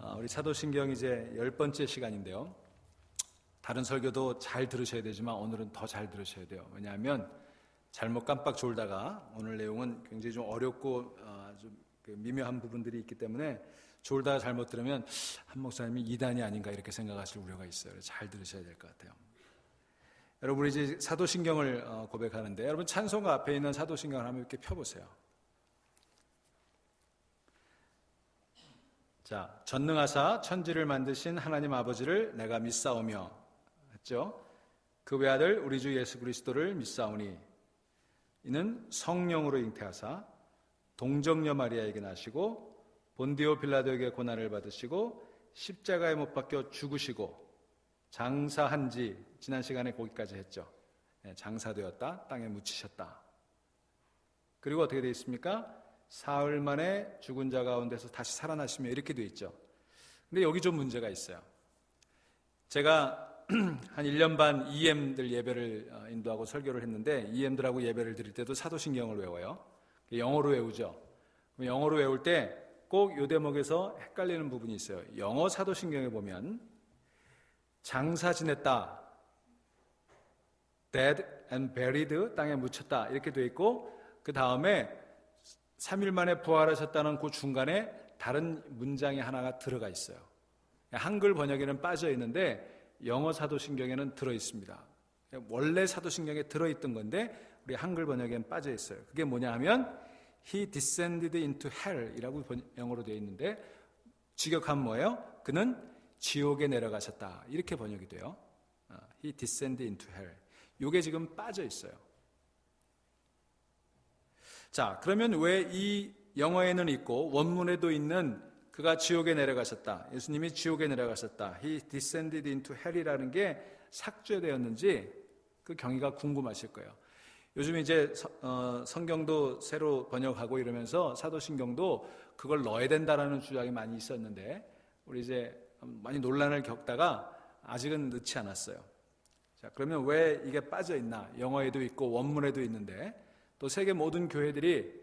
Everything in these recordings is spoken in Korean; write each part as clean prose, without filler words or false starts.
우리 사도신경 이제 10번째 시간인데요. 다른 설교도 잘 들으셔야 되지만 오늘은 더 잘 들으셔야 돼요. 왜냐하면 잘못 깜빡 졸다가 오늘 내용은 굉장히 좀 어렵고 좀 미묘한 부분들이 있기 때문에 졸다가 잘못 들으면 한 목사님이 이단이 아닌가 이렇게 생각하실 우려가 있어요. 잘 들으셔야 될 것 같아요. 여러분, 우리 이제 사도신경을 고백하는데, 여러분 찬송가 앞에 있는 사도신경을 한번 이렇게 펴보세요. 자, 전능하사 천지를 만드신 하나님 아버지를 내가 믿사오며, 했죠? 그 외아들 우리 주 예수 그리스도를 믿사오니 이는 성령으로 잉태하사 동정녀 마리아에게 나시고 본디오 빌라도에게 고난을 받으시고 십자가에 못 박혀 죽으시고 장사한 지, 지난 시간에 거기까지 했죠. 장사되었다, 땅에 묻히셨다. 그리고 어떻게 되어 있습니까? 사흘 만에 죽은 자 가운데서 다시 살아나시며, 이렇게 되어 있죠. 근데 여기 좀 문제가 있어요. 제가 한 1년 반 EM들 예배를 인도하고 설교를 했는데, EM들하고 예배를 드릴 때도 사도신경을 외워요. 영어로 외우죠. 영어로 외울 때 꼭 이 대목에서 헷갈리는 부분이 있어요. 영어 사도신경에 보면 장사 지냈다, dead and buried, 땅에 묻혔다, 이렇게 되어 있고, 그 다음에 3일 만에 부활하셨다는 그 중간에 다른 문장이 하나가 들어가 있어요. 한글 번역에는 빠져 있는데 영어 사도신경에는 들어 있습니다. 원래 사도신경에 들어 있던 건데 우리 한글 번역에는 빠져 있어요. 그게 뭐냐 하면 He descended into hell 이라고 영어로 되어 있는데, 직역하면 뭐예요? 그는 지옥에 내려가셨다, 이렇게 번역이 돼요. He descended into hell. 이게 지금 빠져 있어요. 자, 그러면 왜 이 영어에는 있고 원문에도 있는 그가 지옥에 내려가셨다, 예수님이 지옥에 내려가셨다, He descended into hell이라는 게 삭제되었는지 그 경위가 궁금하실 거예요. 요즘 이제 성경도 새로 번역하고 이러면서 사도신경도 그걸 넣어야 된다라는 주장이 많이 있었는데, 우리 이제 많이 논란을 겪다가 아직은 넣지 않았어요. 자, 그러면 왜 이게 빠져 있나? 영어에도 있고 원문에도 있는데 또 세계 모든 교회들이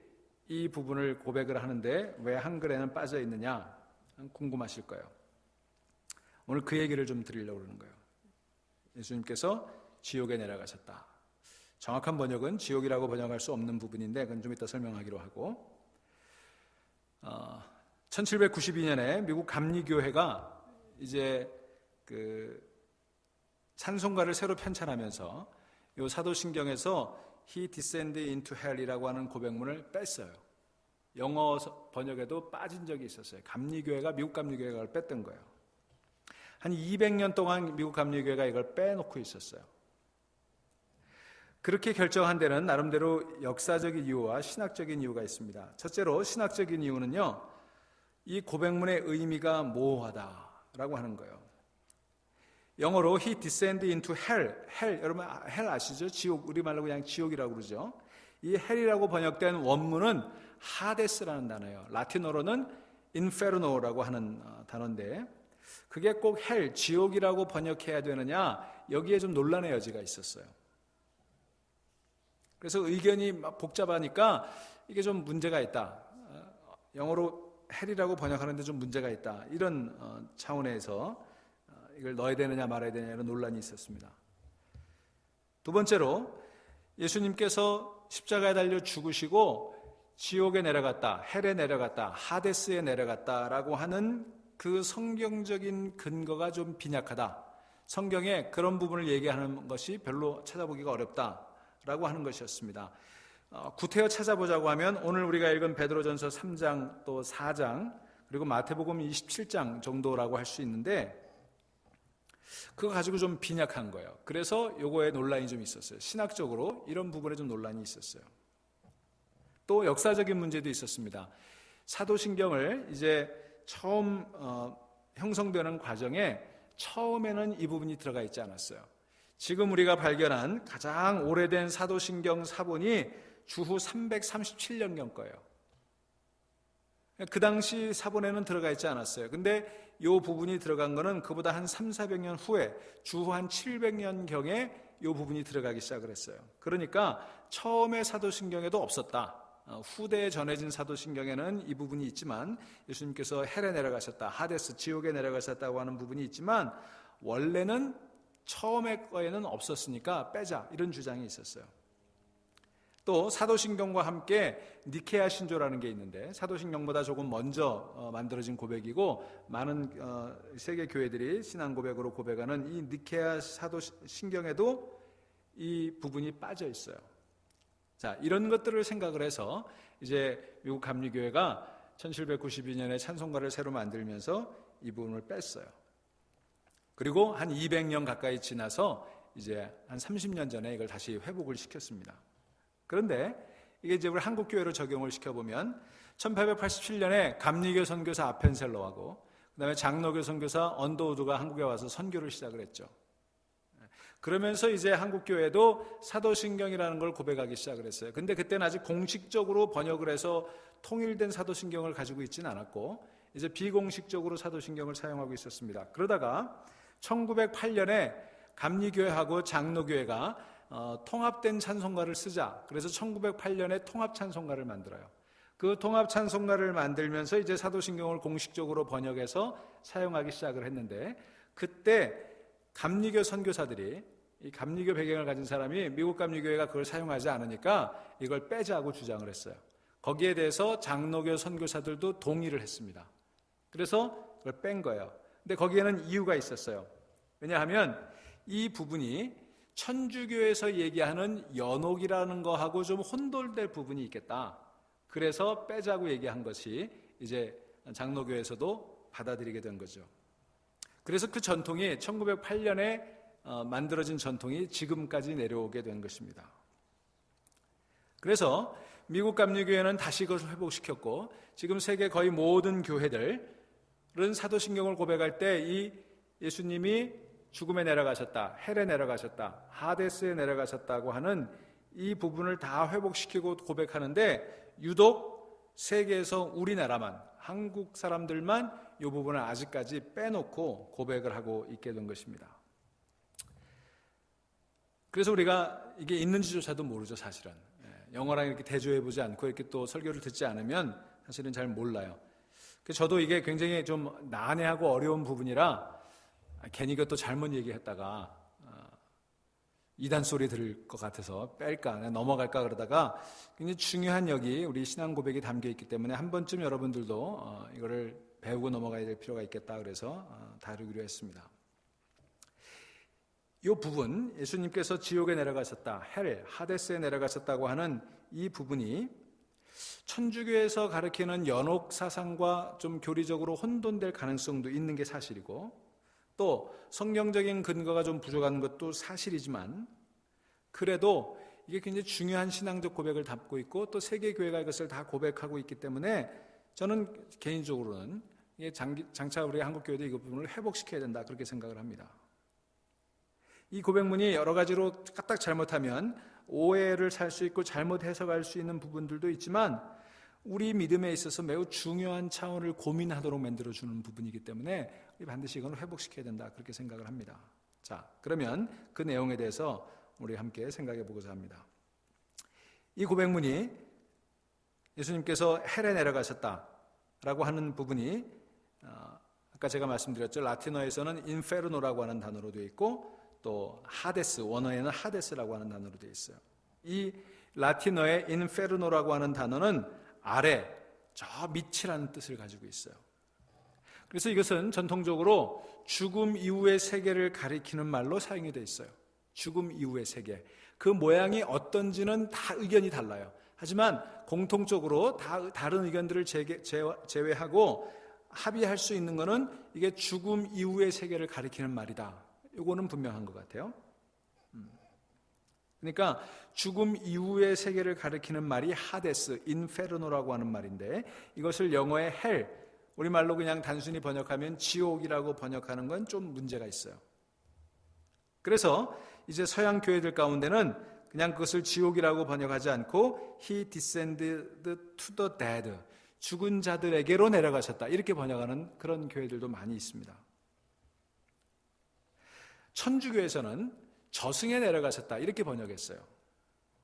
이 부분을 고백을 하는데 왜 한글에는 빠져 있느냐 궁금하실 거예요. 오늘 그 얘기를 좀 드리려고 그러는 거예요. 예수님께서 지옥에 내려가셨다. 정확한 번역은 지옥이라고 번역할 수 없는 부분인데 그건 좀 이따 설명하기로 하고, 1792년에 미국 감리교회가 이제 그 찬송가를 새로 편찬하면서 이 사도신경에서 He descended into hell이라고 하는 고백문을 뺐어요. 영어 번역에도 빠진 적이 있었어요. 감리교회가, 미국 감리교회가 그걸 뺐던 거예요. 한 200년 동안 미국 감리교회가 이걸 빼놓고 있었어요. 그렇게 결정한 데는 나름대로 역사적인 이유와 신학적인 이유가 있습니다. 첫째로 신학적인 이유는요, 이 고백문의 의미가 모호하다라고 하는 거예요. 영어로 He descended into hell, hell, 여러분 hell 아시죠? 지옥, 우리말로 그냥 지옥이라고 그러죠. 이 hell이라고 번역된 원문은 하데스라는 단어예요. 라틴어로는 inferno라고 하는 단어인데, 그게 꼭 hell, 지옥이라고 번역해야 되느냐, 여기에 좀 논란의 여지가 있었어요. 그래서 의견이 막 복잡하니까 이게 좀 문제가 있다, 영어로 hell이라고 번역하는데 좀 문제가 있다, 이런 차원에서 이걸 넣어야 되느냐 말아야 되느냐 이런 논란이 있었습니다. 두 번째로 예수님께서 십자가에 달려 죽으시고 지옥에 내려갔다, 헬에 내려갔다, 하데스에 내려갔다라고 하는 그 성경적인 근거가 좀 빈약하다, 성경에 그런 부분을 얘기하는 것이 별로 찾아보기가 어렵다라고 하는 것이었습니다. 구태여 찾아보자고 하면 오늘 우리가 읽은 베드로전서 3장 또 4장 그리고 마태복음 27장 정도라고 할 수 있는데, 그거 가지고 좀 빈약한 거예요. 그래서 요거에 논란이 좀 있었어요. 신학적으로 이런 부분에 좀 논란이 있었어요. 또 역사적인 문제도 있었습니다. 사도신경을 이제 처음 형성되는 과정에 처음에는 이 부분이 들어가 있지 않았어요. 지금 우리가 발견한 가장 오래된 사도신경 사본이 주후 337년경 거예요. 그 당시 사본에는 들어가 있지 않았어요. 근데 이 부분이 들어간 거는 그보다 한 300-400년 후에 주후 한 700년경에 이 부분이 들어가기 시작을 했어요. 그러니까 처음에 사도신경에도 없었다, 후대에 전해진 사도신경에는 이 부분이 있지만 예수님께서 헬에 내려가셨다, 하데스, 지옥에 내려가셨다고 하는 부분이 있지만 원래는 처음에 거에는 없었으니까 빼자, 이런 주장이 있었어요. 또 사도신경과 함께 니케아 신조라는 게 있는데 사도신경보다 조금 먼저 만들어진 고백이고 많은 세계 교회들이 신앙 고백으로 고백하는 이 니케아 사도신경에도 이 부분이 빠져 있어요. 자, 이런 것들을 생각을 해서 이제 미국 감리교회가 1792년에 찬송가를 새로 만들면서 이 부분을 뺐어요. 그리고 한 200년 가까이 지나서 이제 한 30년 전에 이걸 다시 회복을 시켰습니다. 그런데 이게 이제 우리 한국 교회로 적용을 시켜보면 1887년에 감리교 선교사 아펜셀러하고 그다음에 장로교 선교사 언더우드가 한국에 와서 선교를 시작을 했죠. 그러면서 이제 한국 교회도 사도신경이라는 걸 고백하기 시작을 했어요. 근데 그때는 아직 공식적으로 번역을 해서 통일된 사도신경을 가지고 있지는 않았고 이제 비공식적으로 사도신경을 사용하고 있었습니다. 그러다가 1908년에 감리교회하고 장로교회가 통합된 찬송가를 쓰자. 그래서 1908년에 통합찬송가를 만들어요. 그 통합찬송가를 만들면서 이제 사도신경을 공식적으로 번역해서 사용하기 시작을 했는데 그때 감리교 선교사들이 이 감리교 배경을 가진 사람이 미국 감리교회가 그걸 사용하지 않으니까 이걸 빼자고 주장을 했어요. 거기에 대해서 장로교 선교사들도 동의를 했습니다. 그래서 그걸 뺀 거예요. 근데 거기에는 이유가 있었어요. 왜냐하면 이 부분이 천주교에서 얘기하는 연옥이라는 거하고 좀 혼돌될 부분이 있겠다. 그래서 빼자고 얘기한 것이 이제 장로교에서도 받아들이게 된 거죠. 그래서 그 전통이 1908년에 만들어진 전통이 지금까지 내려오게 된 것입니다. 그래서 미국 감리교회는 다시 그것을 회복시켰고 지금 세계 거의 모든 교회들은 사도신경을 고백할 때 이 예수님이 죽음에 내려가셨다, 헬에 내려가셨다, 하데스에 내려가셨다고 하는 이 부분을 다 회복시키고 고백하는데 유독 세계에서 우리나라만, 한국 사람들만 이 부분을 아직까지 빼놓고 고백을 하고 있게 된 것입니다. 그래서 우리가 이게 있는지조차도 모르죠, 사실은. 영어랑 이렇게 대조해보지 않고 이렇게 또 설교를 듣지 않으면 사실은 잘 몰라요. 저도 이게 굉장히 좀 난해하고 어려운 부분이라 괜히 이것도 잘못 얘기했다가 이단 소리 들을 것 같아서 뺄까 넘어갈까 그러다가 굉장히 중요한 여기 우리 신앙 고백이 담겨 있기 때문에 한 번쯤 여러분들도 이거를 배우고 넘어가야 될 필요가 있겠다 그래서 다루기로 했습니다. 이 부분 예수님께서 지옥에 내려가셨다, 헬, 하데스에 내려가셨다고 하는 이 부분이 천주교에서 가르치는 연옥 사상과 좀 교리적으로 혼돈될 가능성도 있는 게 사실이고 또 성경적인 근거가 좀 부족한 것도 사실이지만 그래도 이게 굉장히 중요한 신앙적 고백을 담고 있고 또 세계교회가 이것을 다 고백하고 있기 때문에 저는 개인적으로는 이게 장차 우리 한국교회도 이 부분을 회복시켜야 된다 그렇게 생각을 합니다. 이 고백문이 여러 가지로 까딱 잘못하면 오해를 살 수 있고 잘못 해석할 수 있는 부분들도 있지만 우리 믿음에 있어서 매우 중요한 차원을 고민하도록 만들어주는 부분이기 때문에 반드시 이건 회복시켜야 된다 그렇게 생각을 합니다. 자, 그러면 그 내용에 대해서 우리 함께 생각해 보고자 합니다. 이 고백문이 예수님께서 헬에 내려가셨다라고 하는 부분이 아까 제가 말씀드렸죠. 라틴어에서는 인페르노라고 하는 단어로 되어 있고 또 하데스, 원어에는 하데스라고 하는 단어로 되어 있어요. 이 라틴어의 인페르노라고 하는 단어는 아래, 저 밑이라는 뜻을 가지고 있어요. 그래서 이것은 전통적으로 죽음 이후의 세계를 가리키는 말로 사용이 되어 있어요. 죽음 이후의 세계. 그 모양이 어떤지는 다 의견이 달라요. 하지만 공통적으로 다 다른 의견들을 제외하고 합의할 수 있는 것은 이게 죽음 이후의 세계를 가리키는 말이다. 이거는 분명한 것 같아요. 그러니까 죽음 이후의 세계를 가리키는 말이 하데스, 인페르노라고 하는 말인데 이것을 영어의 헬, 우리말로 그냥 단순히 번역하면 지옥이라고 번역하는 건 좀 문제가 있어요. 그래서 이제 서양 교회들 가운데는 그냥 그것을 지옥이라고 번역하지 않고 He descended to the dead, 죽은 자들에게로 내려가셨다 이렇게 번역하는 그런 교회들도 많이 있습니다. 천주교에서는 저승에 내려가셨다 이렇게 번역했어요.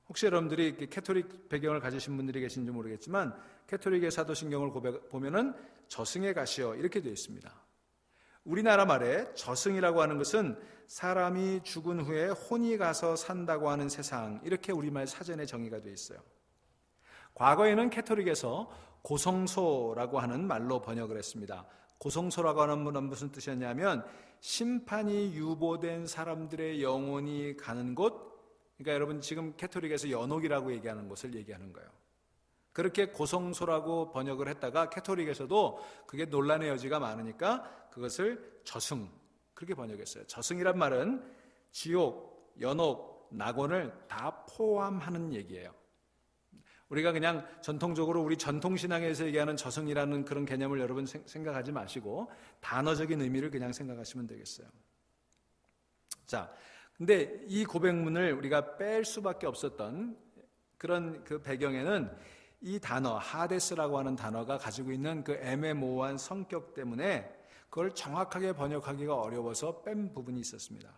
혹시 여러분들이 이렇게 캐토릭 배경을 가지신 분들이 계신지 모르겠지만 캐토릭의 사도신경을 보면은 저승에 가시어 이렇게 되어 있습니다. 우리나라 말에 저승이라고 하는 것은 사람이 죽은 후에 혼이 가서 산다고 하는 세상, 이렇게 우리말 사전에 정의가 되어 있어요. 과거에는 캐토릭에서 고성소라고 하는 말로 번역을 했습니다. 고성소라고 하는 건 무슨 뜻이었냐면 심판이 유보된 사람들의 영혼이 가는 곳, 그러니까 여러분 지금 캐토릭에서 연옥이라고 얘기하는 곳을 얘기하는 거예요. 그렇게 고성소라고 번역을 했다가 캐토릭에서도 그게 논란의 여지가 많으니까 그것을 저승, 그렇게 번역했어요. 저승이란 말은 지옥, 연옥, 낙원을 다 포함하는 얘기예요. 우리가 그냥 전통적으로 우리 전통신앙에서 얘기하는 저승이라는 그런 개념을 여러분 생각하지 마시고 단어적인 의미를 그냥 생각하시면 되겠어요. 자, 근데 이 고백문을 우리가 뺄 수밖에 없었던 그런 그 배경에는 이 단어 하데스라고 하는 단어가 가지고 있는 그 애매모호한 성격 때문에 그걸 정확하게 번역하기가 어려워서 뺀 부분이 있었습니다.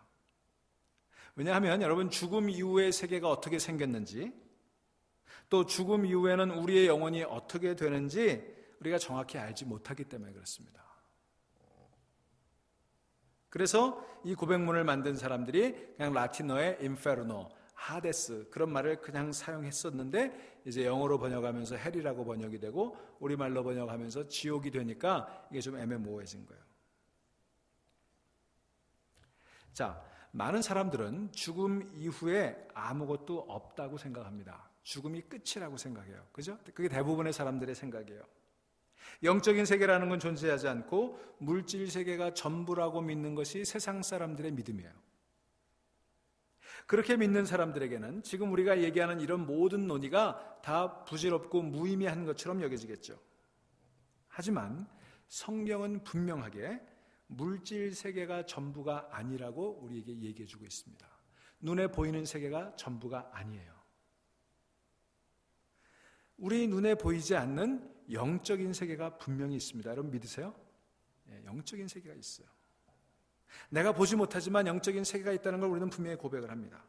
왜냐하면 여러분 죽음 이후의 세계가 어떻게 생겼는지, 또 죽음 이후에는 우리의 영혼이 어떻게 되는지 우리가 정확히 알지 못하기 때문에 그렇습니다. 그래서 이 고백문을 만든 사람들이 그냥 라틴어의 인페르노, 하데스 그런 말을 그냥 사용했었는데 이제 영어로 번역하면서 헬이라고 번역이 되고 우리말로 번역하면서 지옥이 되니까 이게 좀 애매모호해진 거예요. 자, 많은 사람들은 죽음 이후에 아무것도 없다고 생각합니다. 죽음이 끝이라고 생각해요. 그죠? 그게 대부분의 사람들의 생각이에요. 영적인 세계라는 건 존재하지 않고 물질 세계가 전부라고 믿는 것이 세상 사람들의 믿음이에요. 그렇게 믿는 사람들에게는 지금 우리가 얘기하는 이런 모든 논의가 다 부질없고 무의미한 것처럼 여겨지겠죠. 하지만 성경은 분명하게 물질 세계가 전부가 아니라고 우리에게 얘기해주고 있습니다. 눈에 보이는 세계가 전부가 아니에요. 우리 눈에 보이지 않는 영적인 세계가 분명히 있습니다. 여러분 믿으세요? 영적인 세계가 있어요. 내가 보지 못하지만 영적인 세계가 있다는 걸 우리는 분명히 고백을 합니다.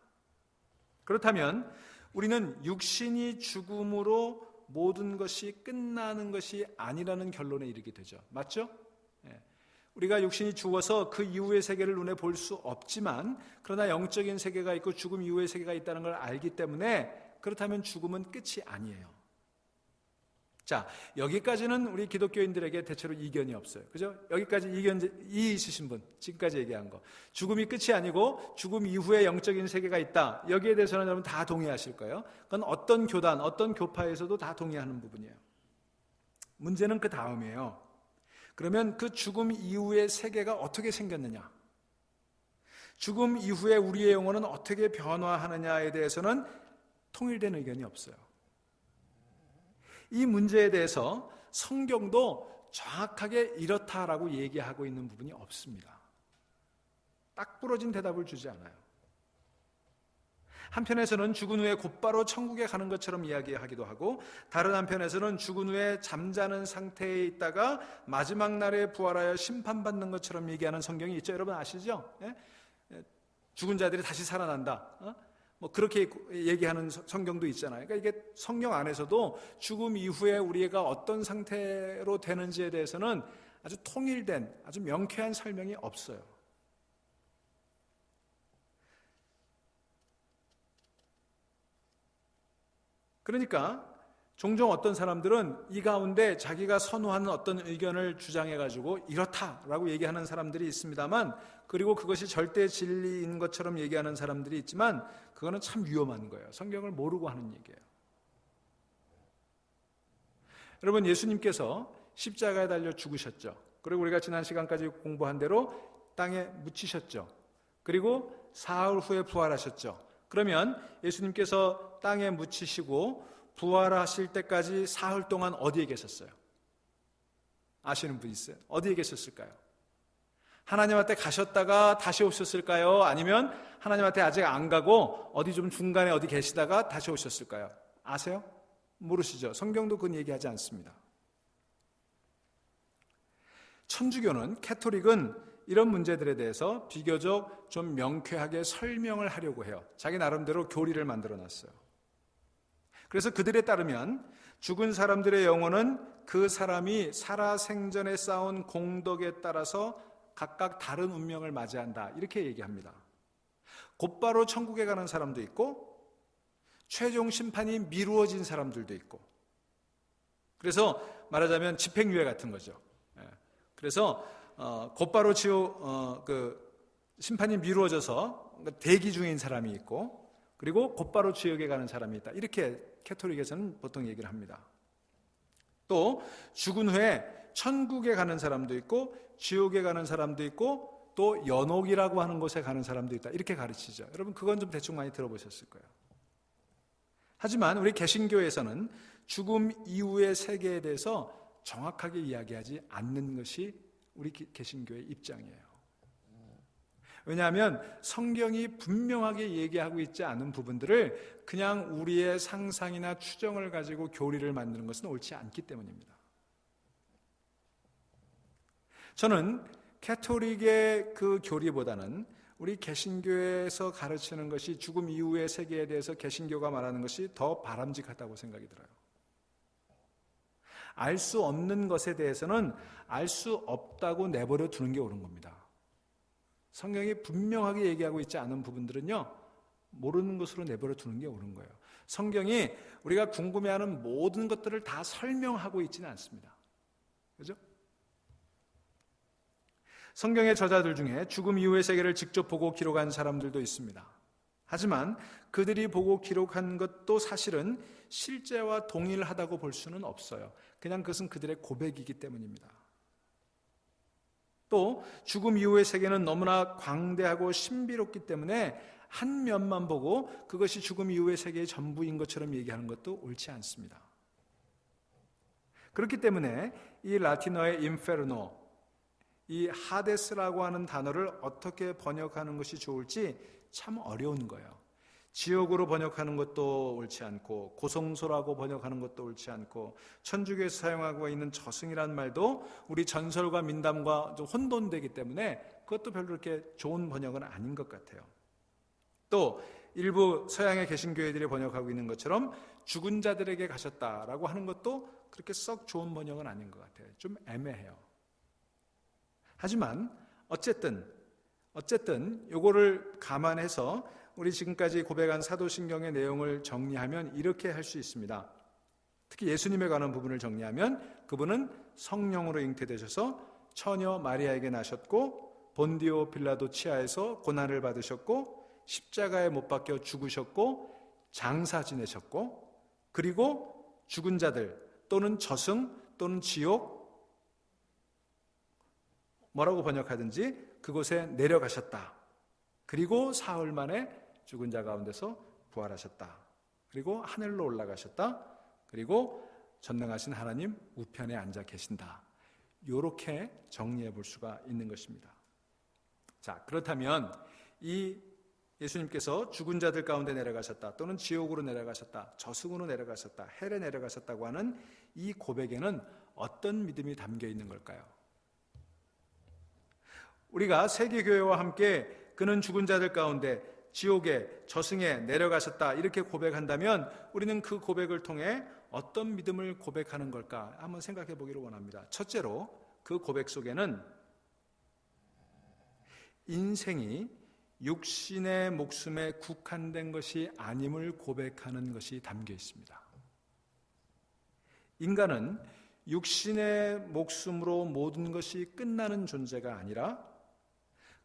그렇다면 우리는 육신이 죽음으로 모든 것이 끝나는 것이 아니라는 결론에 이르게 되죠. 맞죠? 우리가 육신이 죽어서 그 이후의 세계를 눈에 볼 수 없지만 그러나 영적인 세계가 있고 죽음 이후의 세계가 있다는 걸 알기 때문에 그렇다면 죽음은 끝이 아니에요. 자, 여기까지는 우리 기독교인들에게 대체로 이견이 없어요. 그죠? 여기까지 이의 있으신 분, 지금까지 얘기한 거. 죽음이 끝이 아니고 죽음 이후에 영적인 세계가 있다. 여기에 대해서는 여러분 다 동의하실 거예요. 그건 어떤 교단, 어떤 교파에서도 다 동의하는 부분이에요. 문제는 그 다음이에요. 그러면 그 죽음 이후의 세계가 어떻게 생겼느냐? 죽음 이후에 우리의 영혼은 어떻게 변화하느냐에 대해서는 통일된 의견이 없어요. 이 문제에 대해서 성경도 정확하게 이렇다라고 얘기하고 있는 부분이 없습니다. 딱 부러진 대답을 주지 않아요. 한편에서는 죽은 후에 곧바로 천국에 가는 것처럼 이야기하기도 하고 다른 한편에서는 죽은 후에 잠자는 상태에 있다가 마지막 날에 부활하여 심판받는 것처럼 얘기하는 성경이 있죠. 여러분 아시죠? 죽은 자들이 다시 살아난다. 뭐 그렇게 얘기하는 성경도 있잖아요. 그러니까 이게 성경 안에서도 죽음 이후에 우리가 어떤 상태로 되는지에 대해서는 아주 통일된, 아주 명쾌한 설명이 없어요. 그러니까 종종 어떤 사람들은 이 가운데 자기가 선호하는 어떤 의견을 주장해가지고 이렇다라고 얘기하는 사람들이 있습니다만, 그리고 그것이 절대 진리인 것처럼 얘기하는 사람들이 있지만 그거는 참 위험한 거예요. 성경을 모르고 하는 얘기예요. 여러분, 예수님께서 십자가에 달려 죽으셨죠. 그리고 우리가 지난 시간까지 공부한 대로 땅에 묻히셨죠. 그리고 사흘 후에 부활하셨죠. 그러면 예수님께서 땅에 묻히시고 부활하실 때까지 사흘 동안 어디에 계셨어요? 아시는 분 있어요? 어디에 계셨을까요? 하나님한테 가셨다가 다시 오셨을까요? 아니면 하나님한테 아직 안 가고 어디 좀 중간에 어디 계시다가 다시 오셨을까요? 아세요? 모르시죠? 성경도 그건 얘기하지 않습니다. 천주교는, 캐토릭은 이런 문제들에 대해서 비교적 좀 명쾌하게 설명을 하려고 해요. 자기 나름대로 교리를 만들어 놨어요. 그래서 그들에 따르면 죽은 사람들의 영혼은 그 사람이 살아생전에 쌓은 공덕에 따라서 각각 다른 운명을 맞이한다, 이렇게 얘기합니다. 곧바로 천국에 가는 사람도 있고 최종 심판이 미루어진 사람들도 있고, 그래서 말하자면 집행유예 같은 거죠. 그래서 곧바로 심판이 미루어져서 대기 중인 사람이 있고, 그리고 곧바로 지옥에 가는 사람이 있다, 이렇게 캐톨릭에서는 보통 얘기를 합니다. 또 죽은 후에 천국에 가는 사람도 있고 지옥에 가는 사람도 있고 또 연옥이라고 하는 곳에 가는 사람도 있다, 이렇게 가르치죠. 여러분, 그건 좀 대충 많이 들어보셨을 거예요. 하지만 우리 개신교에서는 죽음 이후의 세계에 대해서 정확하게 이야기하지 않는 것이 우리 개신교의 입장이에요. 왜냐하면 성경이 분명하게 얘기하고 있지 않은 부분들을 그냥 우리의 상상이나 추정을 가지고 교리를 만드는 것은 옳지 않기 때문입니다. 저는 캐톨릭의 그 교리보다는 우리 개신교에서 가르치는 것이, 죽음 이후의 세계에 대해서 개신교가 말하는 것이 더 바람직하다고 생각이 들어요. 알 수 없는 것에 대해서는 알 수 없다고 내버려 두는 게 옳은 겁니다. 성경이 분명하게 얘기하고 있지 않은 부분들은요, 모르는 것으로 내버려 두는 게 옳은 거예요. 성경이 우리가 궁금해하는 모든 것들을 다 설명하고 있지는 않습니다. 그죠? 성경의 저자들 중에 죽음 이후의 세계를 직접 보고 기록한 사람들도 있습니다. 하지만 그들이 보고 기록한 것도 사실은 실제와 동일하다고 볼 수는 없어요. 그냥 그것은 그들의 고백이기 때문입니다. 또 죽음 이후의 세계는 너무나 광대하고 신비롭기 때문에 한 면만 보고 그것이 죽음 이후의 세계의 전부인 것처럼 얘기하는 것도 옳지 않습니다. 그렇기 때문에 이 라틴어의 인페르노, 이 하데스라고 하는 단어를 어떻게 번역하는 것이 좋을지 참 어려운 거예요. 지옥으로 번역하는 것도 옳지 않고, 고성소라고 번역하는 것도 옳지 않고, 천주교에서 사용하고 있는 저승이라는 말도 우리 전설과 민담과 좀 혼돈되기 때문에 그것도 별로 그렇게 좋은 번역은 아닌 것 같아요. 또 일부 서양의 개신교회들이 번역하고 있는 것처럼 죽은 자들에게 가셨다라고 하는 것도 그렇게 썩 좋은 번역은 아닌 것 같아요. 좀 애매해요. 하지만 어쨌든 요거를 감안해서 우리 지금까지 고백한 사도신경의 내용을 정리하면 이렇게 할 수 있습니다. 특히 예수님에 관한 부분을 정리하면 그분은 성령으로 잉태되셔서 처녀 마리아에게 나셨고, 본디오 빌라도 치하에서 고난을 받으셨고, 십자가에 못 박혀 죽으셨고, 장사 지내셨고, 그리고 죽은 자들 또는 저승 또는 지옥, 뭐라고 번역하든지 그곳에 내려가셨다. 그리고 사흘 만에 죽은 자 가운데서 부활하셨다. 그리고 하늘로 올라가셨다. 그리고 전능하신 하나님 우편에 앉아 계신다. 이렇게 정리해 볼 수가 있는 것입니다. 자, 그렇다면 이 예수님께서 죽은 자들 가운데 내려가셨다, 또는 지옥으로 내려가셨다, 저승으로 내려가셨다, 헬에 내려가셨다고 하는 이 고백에는 어떤 믿음이 담겨 있는 걸까요? 우리가 세계교회와 함께 그는 죽은 자들 가운데 지옥에, 저승에 내려가셨다, 이렇게 고백한다면 우리는 그 고백을 통해 어떤 믿음을 고백하는 걸까 한번 생각해 보기를 원합니다. 첫째로 그 고백 속에는 인생이 육신의 목숨에 국한된 것이 아님을 고백하는 것이 담겨 있습니다. 인간은 육신의 목숨으로 모든 것이 끝나는 존재가 아니라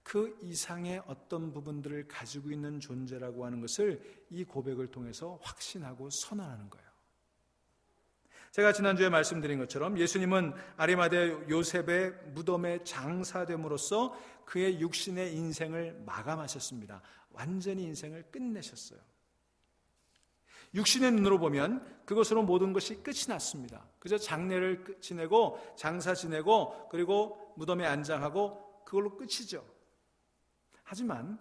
그 이상의 어떤 부분들을 가지고 있는 존재라고 하는 것을 이 고백을 통해서 확신하고 선언하는 거예요. 제가 지난주에 말씀드린 것처럼 예수님은 아리마대 요셉의 무덤에 장사됨으로써 그의 육신의 인생을 마감하셨습니다. 완전히 인생을 끝내셨어요. 육신의 눈으로 보면 그것으로 모든 것이 끝이 났습니다. 그저 장례를 지내고 장사 지내고 그리고 무덤에 안장하고 그걸로 끝이죠. 하지만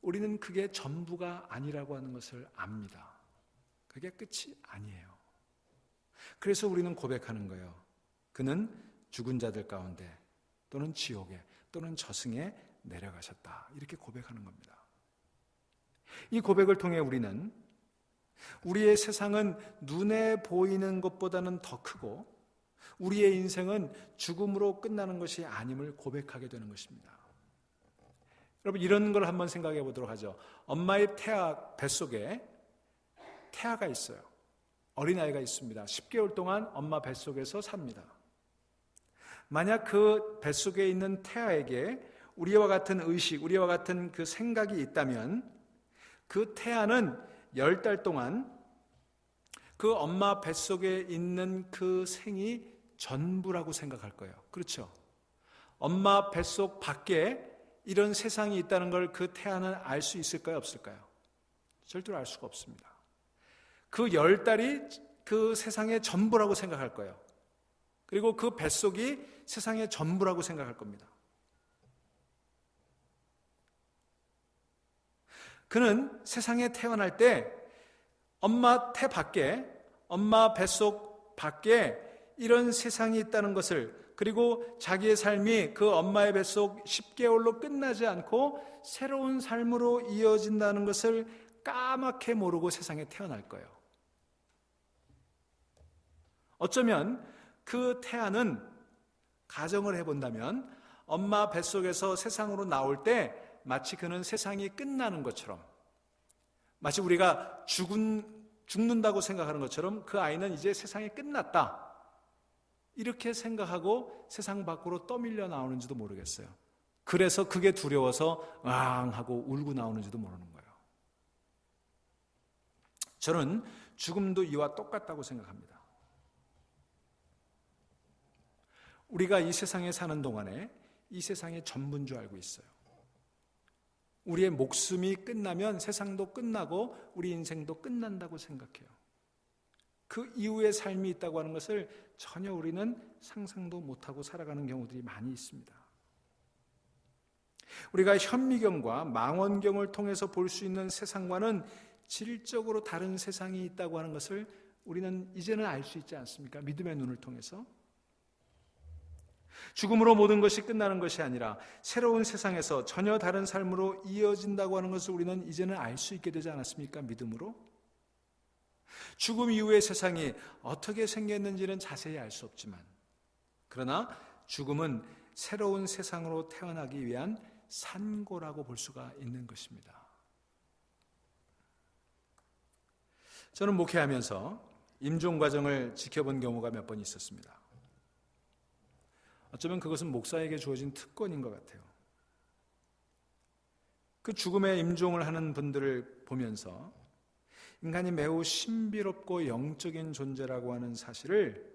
우리는 그게 전부가 아니라고 하는 것을 압니다. 그게 끝이 아니에요. 그래서 우리는 고백하는 거예요. 그는 죽은 자들 가운데 또는 지옥에 또는 저승에 내려가셨다. 이렇게 고백하는 겁니다. 이 고백을 통해 우리는 우리의 세상은 눈에 보이는 것보다는 더 크고 우리의 인생은 죽음으로 끝나는 것이 아님을 고백하게 되는 것입니다. 여러분, 이런 걸 한번 생각해 보도록 하죠. 엄마의 태아 뱃속에 태아가 있어요. 어린아이가 있습니다. 10개월 동안 엄마 뱃속에서 삽니다. 만약 그 뱃속에 있는 태아에게 우리와 같은 의식, 우리와 같은 그 생각이 있다면 그 태아는 10달 동안 그 엄마 뱃속에 있는 그 생이 전부라고 생각할 거예요. 그렇죠? 엄마 뱃속 밖에 이런 세상이 있다는 걸 그 태아는 알 수 있을까요? 없을까요? 절대로 알 수가 없습니다. 그 10달이 그 세상의 전부라고 생각할 거예요. 그리고 그 뱃속이 세상의 전부라고 생각할 겁니다. 그는 세상에 태어날 때 엄마 태 밖에, 엄마 뱃속 밖에 이런 세상이 있다는 것을, 그리고 자기의 삶이 그 엄마의 뱃속 10개월로 끝나지 않고 새로운 삶으로 이어진다는 것을 까맣게 모르고 세상에 태어날 거예요. 어쩌면 그 태아는, 가정을 해본다면 엄마 뱃속에서 세상으로 나올 때 마치 그는 세상이 끝나는 것처럼, 마치 우리가 죽는다고 생각하는 것처럼 그 아이는 이제 세상이 끝났다, 이렇게 생각하고 세상 밖으로 떠밀려 나오는지도 모르겠어요. 그래서 그게 두려워서 앙 하고 울고 나오는지도 모르는 거예요. 저는 죽음도 이와 똑같다고 생각합니다. 우리가 이 세상에 사는 동안에 이 세상의 전부인 줄 알고 있어요. 우리의 목숨이 끝나면 세상도 끝나고 우리 인생도 끝난다고 생각해요. 그 이후의 삶이 있다고 하는 것을 전혀 우리는 상상도 못하고 살아가는 경우들이 많이 있습니다. 우리가 현미경과 망원경을 통해서 볼 수 있는 세상과는 질적으로 다른 세상이 있다고 하는 것을 우리는 이제는 알 수 있지 않습니까? 믿음의 눈을 통해서. 죽음으로 모든 것이 끝나는 것이 아니라 새로운 세상에서 전혀 다른 삶으로 이어진다고 하는 것을 우리는 이제는 알 수 있게 되지 않았습니까? 믿음으로. 죽음 이후의 세상이 어떻게 생겼는지는 자세히 알 수 없지만, 그러나 죽음은 새로운 세상으로 태어나기 위한 산고라고 볼 수가 있는 것입니다. 저는 목회하면서 임종 과정을 지켜본 경우가 몇 번 있었습니다. 어쩌면 그것은 목사에게 주어진 특권인 것 같아요. 그 죽음의 임종을 하는 분들을 보면서 인간이 매우 신비롭고 영적인 존재라고 하는 사실을,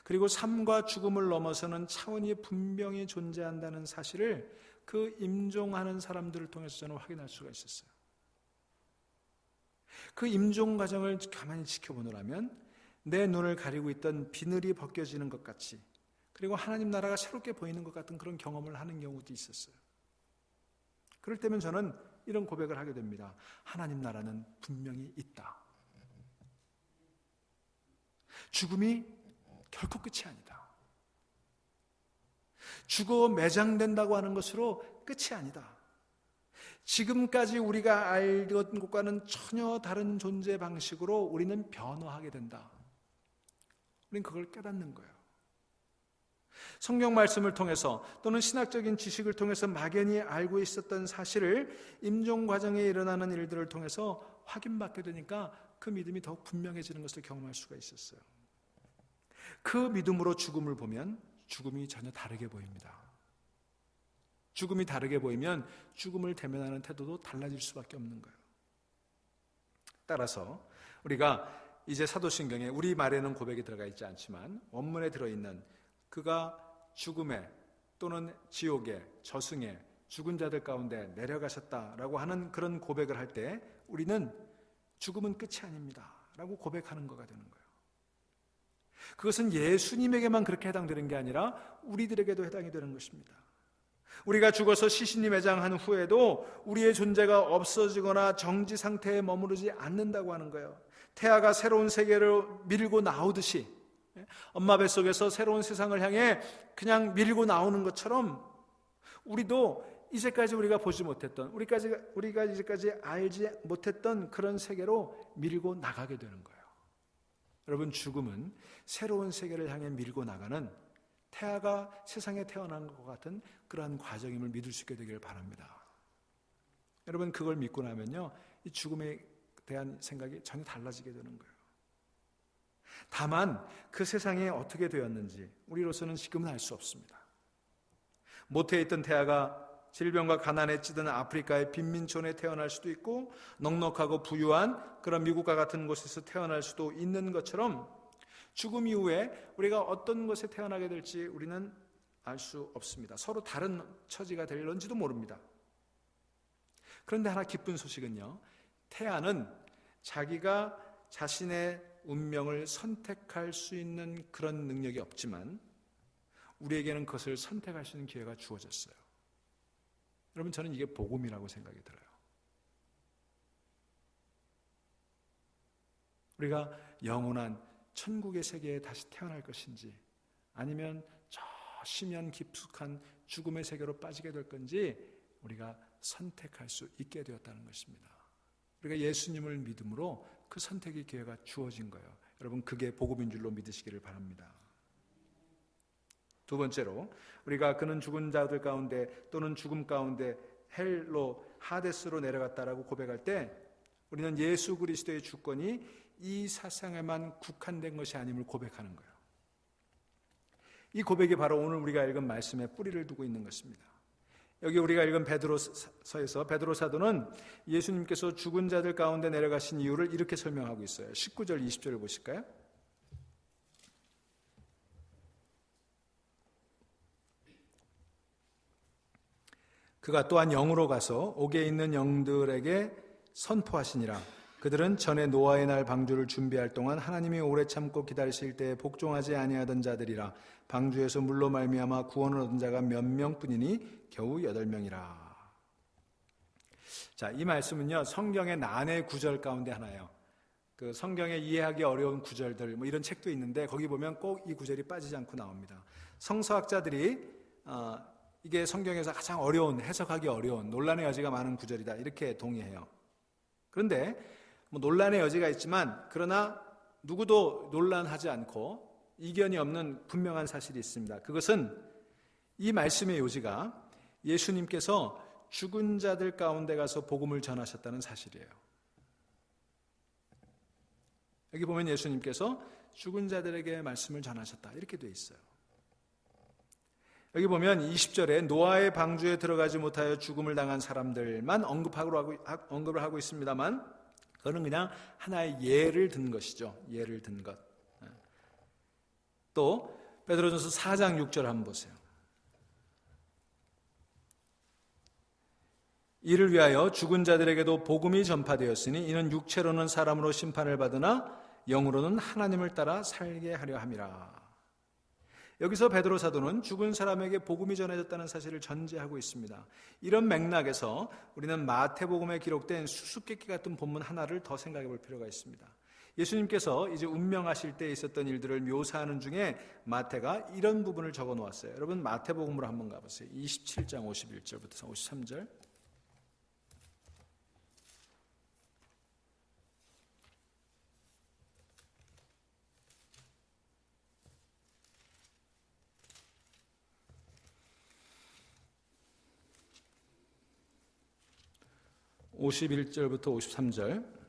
그리고 삶과 죽음을 넘어서는 차원이 분명히 존재한다는 사실을 그 임종하는 사람들을 통해서 저는 확인할 수가 있었어요. 그 임종 과정을 가만히 지켜보느라면 내 눈을 가리고 있던 비늘이 벗겨지는 것 같이, 그리고 하나님 나라가 새롭게 보이는 것 같은 그런 경험을 하는 경우도 있었어요. 그럴 때면 저는 이런 고백을 하게 됩니다. 하나님 나라는 분명히 있다. 죽음이 결코 끝이 아니다. 죽어 매장된다고 하는 것으로 끝이 아니다. 지금까지 우리가 알던 것과는 전혀 다른 존재 방식으로 우리는 변화하게 된다. 우리는 그걸 깨닫는 거예요. 성경 말씀을 통해서 또는 신학적인 지식을 통해서 막연히 알고 있었던 사실을 임종 과정에 일어나는 일들을 통해서 확인받게 되니까 그 믿음이 더욱 분명해지는 것을 경험할 수가 있었어요. 그 믿음으로 죽음을 보면 죽음이 전혀 다르게 보입니다. 죽음이 다르게 보이면 죽음을 대면하는 태도도 달라질 수밖에 없는 거예요. 따라서 우리가 이제 사도신경에 우리 말에는 고백이 들어가 있지 않지만 원문에 들어있는 그가 죽음에 또는 지옥에, 저승에, 죽은 자들 가운데 내려가셨다라고 하는 그런 고백을 할 때 우리는 죽음은 끝이 아닙니다 라고 고백하는 거가 되는 거예요. 그것은 예수님에게만 그렇게 해당되는 게 아니라 우리들에게도 해당이 되는 것입니다. 우리가 죽어서 시신이 매장한 후에도 우리의 존재가 없어지거나 정지 상태에 머무르지 않는다고 하는 거예요. 태아가 새로운 세계를 밀고 나오듯이, 엄마 뱃속에서 새로운 세상을 향해 그냥 밀고 나오는 것처럼 우리도 이제까지 우리가 보지 못했던, 우리가 이제까지 알지 못했던 그런 세계로 밀고 나가게 되는 거예요. 여러분, 죽음은 새로운 세계를 향해 밀고 나가는 태아가 세상에 태어난 것 같은 그러한 과정임을 믿을 수 있게 되기를 바랍니다. 여러분, 그걸 믿고 나면요, 이 죽음에 대한 생각이 전혀 달라지게 되는 거예요. 다만 그 세상에 어떻게 되었는지 우리로서는 지금은 알 수 없습니다. 모태에 있던 태아가 질병과 가난에 찌든 아프리카의 빈민촌에 태어날 수도 있고, 넉넉하고 부유한 그런 미국과 같은 곳에서 태어날 수도 있는 것처럼, 죽음 이후에 우리가 어떤 곳에 태어나게 될지 우리는 알 수 없습니다. 서로 다른 처지가 될런지도 모릅니다. 그런데 하나 기쁜 소식은요, 태아는 자기가 자신의 운명을 선택할 수 있는 그런 능력이 없지만 우리에게는 그것을 선택할 수 있는 기회가 주어졌어요. 여러분, 저는 이게 복음이라고 생각이 들어요. 우리가 영원한 천국의 세계에 다시 태어날 것인지, 아니면 저 심연 깊숙한 죽음의 세계로 빠지게 될 건지 우리가 선택할 수 있게 되었다는 것입니다. 우리가 예수님을 믿음으로 그 선택의 기회가 주어진 거예요. 여러분, 그게 복음인 줄로 믿으시기를 바랍니다. 두 번째로, 우리가 그는 죽은 자들 가운데 또는 죽음 가운데 헬로, 하데스로 내려갔다라고 고백할 때 우리는 예수 그리스도의 주권이 이 세상에만 국한된 것이 아님을 고백하는 거예요. 이 고백이 바로 오늘 우리가 읽은 말씀에 뿌리를 두고 있는 것입니다. 여기 우리가 읽은 베드로서에서 베드로 사도는 예수님께서 죽은 자들 가운데 내려가신 이유를 이렇게 설명하고 있어요. 19절 20절을 보실까요? 그가 또한 영으로 가서 옥에 있는 영들에게 선포하시니라. 그들은 전에 노아의 날 방주를 준비할 동안 하나님이 오래 참고 기다리실 때에 복종하지 아니하던 자들이라. 방주에서 물로 말미암아 구원을 얻은 자가 몇 명뿐이니 겨우 8명이라. 자, 이 말씀은요, 성경의 난해 구절 가운데 하나예요. 그 성경에 이해하기 어려운 구절들, 이런 책도 있는데 거기 보면 꼭 이 구절이 빠지지 않고 나옵니다. 성서학자들이 이게 성경에서 가장 어려운, 해석하기 어려운, 논란의 여지가 많은 구절이다, 이렇게 동의해요. 그런데 논란의 여지가 있지만, 그러나 누구도 논란하지 않고 이견이 없는 분명한 사실이 있습니다. 그것은 이 말씀의 요지가 예수님께서 죽은 자들 가운데 가서 복음을 전하셨다는 사실이에요. 여기 보면 예수님께서 죽은 자들에게 말씀을 전하셨다, 이렇게 돼 있어요. 여기 보면 20절에 노아의 방주에 들어가지 못하여 죽음을 당한 사람들만 언급을 하고 있습니다만, 그거는 그냥 하나의 예를 든 것이죠. 예를 든 것. 또 베드로전서 4장 6절 한번 보세요. 이를 위하여 죽은 자들에게도 복음이 전파되었으니 이는 육체로는 사람으로 심판을 받으나 영으로는 하나님을 따라 살게 하려 함이라. 여기서 베드로 사도는 죽은 사람에게 복음이 전해졌다는 사실을 전제하고 있습니다. 이런 맥락에서 우리는 마태복음에 기록된 수수께끼 같은 본문 하나를 더 생각해 볼 필요가 있습니다. 예수님께서 이제 운명하실 때 있었던 일들을 묘사하는 중에 마태가 이런 부분을 적어 놓았어요. 여러분, 마태복음으로 한번 가보세요. 27장 51절부터 53절. (51절부터) 53절.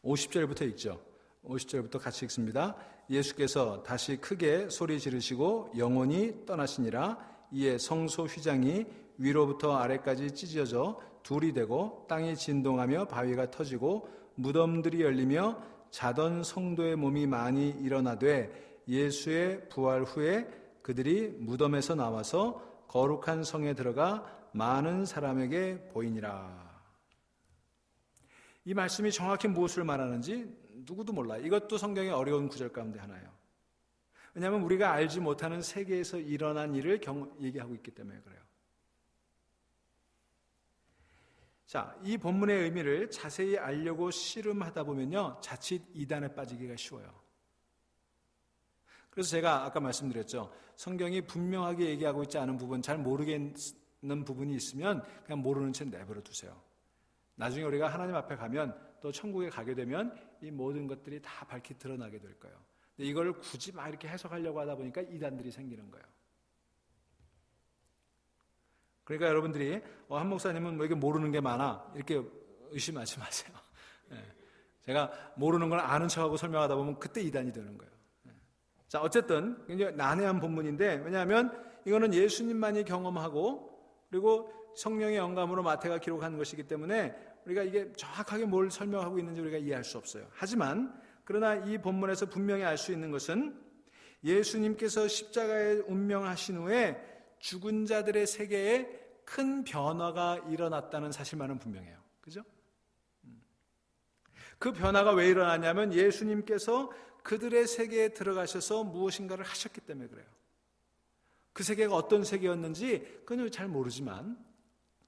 50절부터 읽죠. 50절부터 같이 읽습니다. 예수께서 다시 크게 소리 지르시고 영원히 떠나시니라. 이에 성소 휘장이 위로부터 아래까지 찢어져 둘이 되고 땅이 진동하며 바위가 터지고 무덤들이 열리며 자던 성도의 몸이 많이 일어나되, 예수의 부활 후에 그들이 무덤에서 나와서 거룩한 성에 들어가 많은 사람에게 보이니라. 이 말씀이 정확히 무엇을 말하는지 누구도 몰라요. 이것도 성경의 어려운 구절 가운데 하나예요. 왜냐하면 우리가 알지 못하는 세계에서 일어난 일을 얘기하고 있기 때문에 그래요. 자, 이 본문의 의미를 자세히 알려고 씨름하다 보면요, 자칫 이단에 빠지기가 쉬워요. 그래서 제가 아까 말씀드렸죠. 성경이 분명하게 얘기하고 있지 않은 부분, 잘 모르겠는 부분이 있으면 그냥 모르는 채 내버려 두세요. 나중에 우리가 하나님 앞에 가면, 또 천국에 가게 되면 이 모든 것들이 다 밝히 드러나게 될 거예요. 근데 이걸 굳이 막 이렇게 해석하려고 하다 보니까 이단들이 생기는 거예요. 그러니까 여러분들이 한 목사님은 뭐 이게 모르는 게 많아 이렇게 의심하지 마세요. 제가 모르는 걸 아는 척하고 설명하다 보면 그때 이단이 되는 거예요. 자, 어쨌든 굉장히 난해한 본문인데, 왜냐하면 이거는 예수님만이 경험하고 그리고 성령의 영감으로 마태가 기록한 것이기 때문에 우리가 이게 정확하게 뭘 설명하고 있는지 우리가 이해할 수 없어요. 하지만 그러나 이 본문에서 분명히 알 수 있는 것은 예수님께서 십자가에 운명하신 후에 죽은 자들의 세계에 큰 변화가 일어났다는 사실만은 분명해요. 그죠? 그 변화가 왜 일어났냐면 예수님께서 그들의 세계에 들어가셔서 무엇인가를 하셨기 때문에 그래요. 그 세계가 어떤 세계였는지 그건 잘 모르지만,